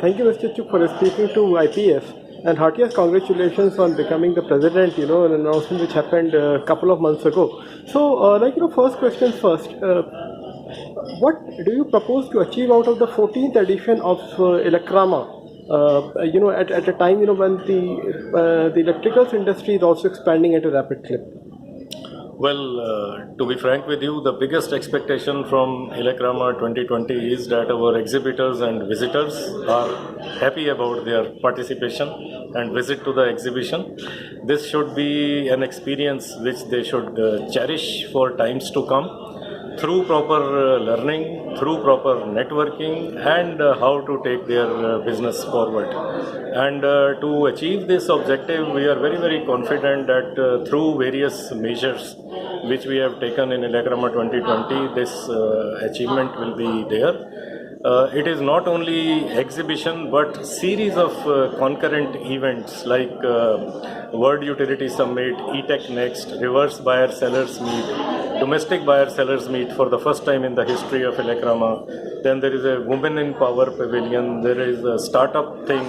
Thank you, Mr. Chugh, for speaking to IPF, and heartiest congratulations on becoming the president. An announcement which happened a couple of months ago. So, first questions first. What do you propose to achieve out of the 14th edition of Elecrama? At a time when the electricals industry is also expanding at a rapid clip. Well, to be frank with you, the biggest expectation from Elecrama 2020 is that our exhibitors and visitors are happy about their participation and visit to the exhibition. This should be an experience which they should cherish for times to come, through proper learning, through proper networking, and how to take their business forward. And to achieve this objective, we are very, very confident that through various measures which we have taken in Elecrama 2020, this achievement will be there. It is not only exhibition but series of concurrent events like World Utility Summit, eTech Next, Reverse Buyer Sellers Meet, Domestic Buyer Sellers Meet for the first time in the history of Elecrama. Then there is a Women in Power Pavilion, there is a startup thing,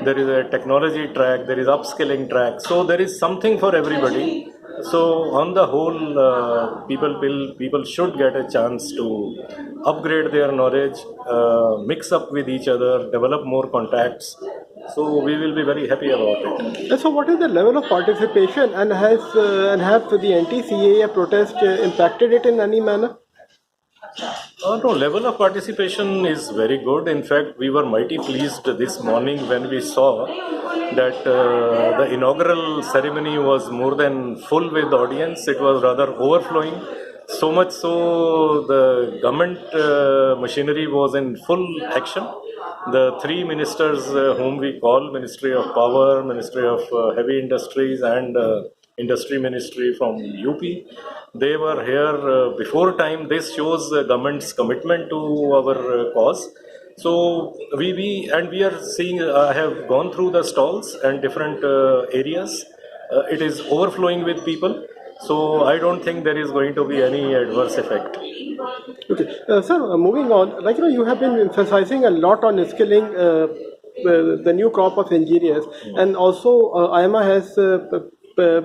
there is a technology track, there is upskilling track. So there is something for everybody. So on the whole, people should get a chance to upgrade their knowledge, mix up with each other, develop more contacts. So we will be very happy about it. So what is the level of participation, and have the anti-CAA protest impacted it in any manner? No, level of participation is very good. In fact, we were mighty pleased this morning when we saw that the inaugural ceremony was more than full with audience. It was rather overflowing. So much so the government machinery was in full action. The three ministers whom we call Ministry of Power, Ministry of Heavy Industries and Industry Ministry from UP, they were here before time. This shows the government's commitment to our cause. So we are seeing, I have gone through the stalls and different areas. It is overflowing with people. So I don't think there is going to be any adverse effect. Okay, sir. Moving on, you have been emphasizing a lot on skilling the new crop of engineers, and also IEEMA has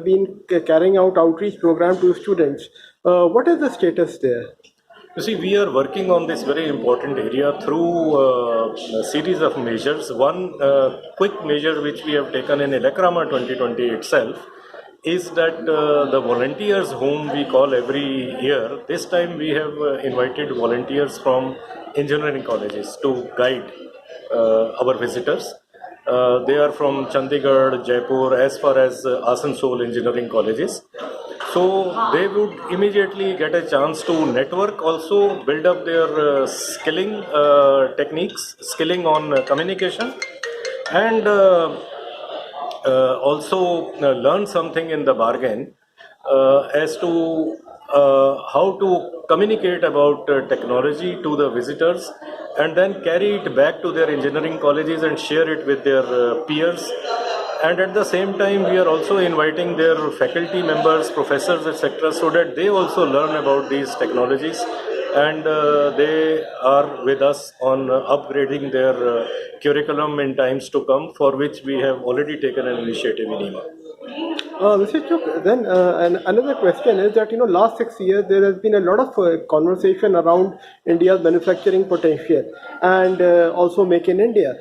been carrying out outreach program to students. What is the status there? You see, we are working on this very important area through a series of measures. One quick measure which we have taken in Elecrama 2020 itself is that the volunteers whom we call every year, this time we have invited volunteers from engineering colleges to guide our visitors. They are from Chandigarh, Jaipur, as far as Asansol engineering colleges. So they would immediately get a chance to network, also build up their skilling techniques, skilling on communication, and also learn something in the bargain as to how to communicate about technology to the visitors, and then carry it back to their engineering colleges and share it with their peers. And at the same time, we are also inviting their faculty members, professors, etc., so that they also learn about these technologies, and they are with us on upgrading their curriculum in times to come, for which we have already taken an initiative in IEEMA. Mr. Chugh, then another question is that last 6 years there has been a lot of conversation around India's manufacturing potential and also Make in India.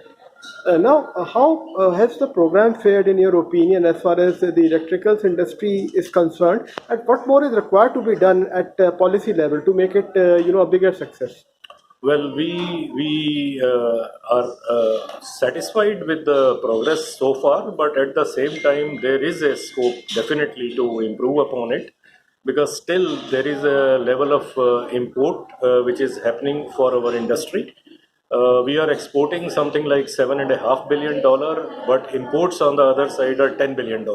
Now, how has the program fared in your opinion as far as the electricals industry is concerned, and what more is required to be done at policy level to make it a bigger success? Well, we are satisfied with the progress so far, but at the same time there is a scope definitely to improve upon it, because still there is a level of import which is happening for our industry. We are exporting something like $7.5 billion, but imports on the other side are $10 billion.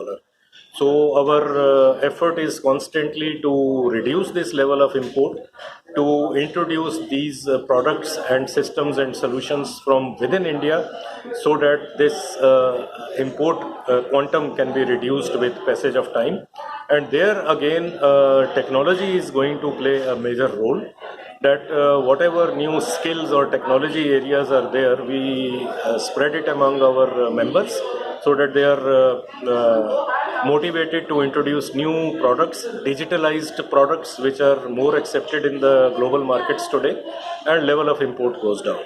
So our effort is constantly to reduce this level of import, to introduce these products and systems and solutions from within India, so that this import quantum can be reduced with passage of time. And there again, technology is going to play a major role. that whatever new skills or technology areas are there, we spread it among our members so that they are motivated to introduce new products, digitalized products which are more accepted in the global markets today, and level of import goes down.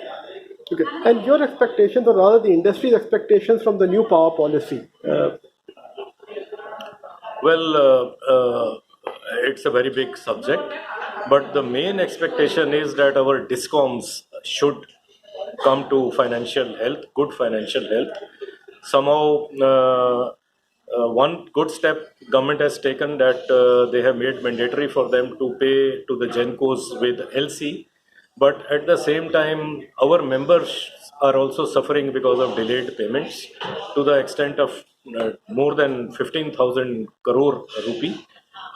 Okay. And your expectations, or rather the industry's expectations from the new power policy? It's a very big subject, but the main expectation is that our discoms should come to financial health, good financial health. Somehow, one good step government has taken that they have made mandatory for them to pay to the Gencos with LC, but at the same time, our members are also suffering because of delayed payments to the extent of more than 15,000 crore rupee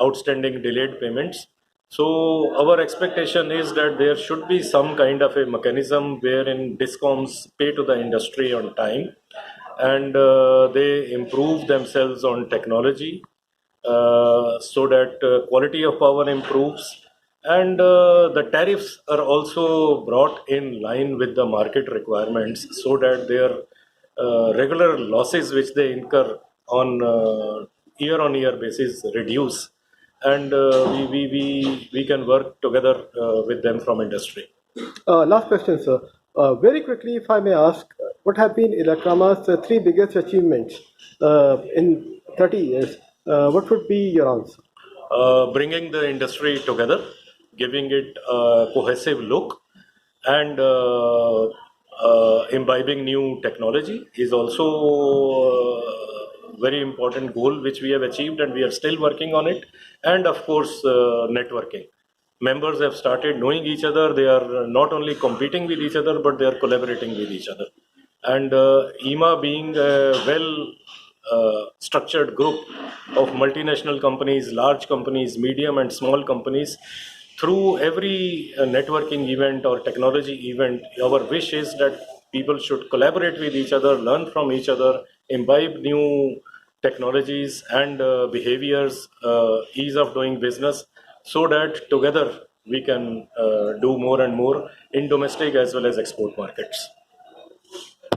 outstanding delayed payments. So our expectation is that there should be some kind of a mechanism wherein discoms pay to the industry on time, and they improve themselves on technology so that quality of power improves, and the tariffs are also brought in line with the market requirements so that their regular losses which they incur on year-on-year basis reduce, and we can work together with them from industry. Last question, sir. Very quickly, if I may ask, what have been Elecrama's three biggest achievements in 30 years? What would be your answer? Bringing the industry together, giving it a cohesive look, and imbibing new technology is also a very important goal which we have achieved, and we are still working on it. And of course, networking. Members have started knowing each other. They are not only competing with each other, but they are collaborating with each other. And IEEMA being a well structured group of multinational companies, large companies, medium and small companies, through every networking event or technology event, our wish is that people should collaborate with each other, learn from each other, imbibe new technologies and behaviors, ease of doing business, so that together we can do more and more in domestic as well as export markets.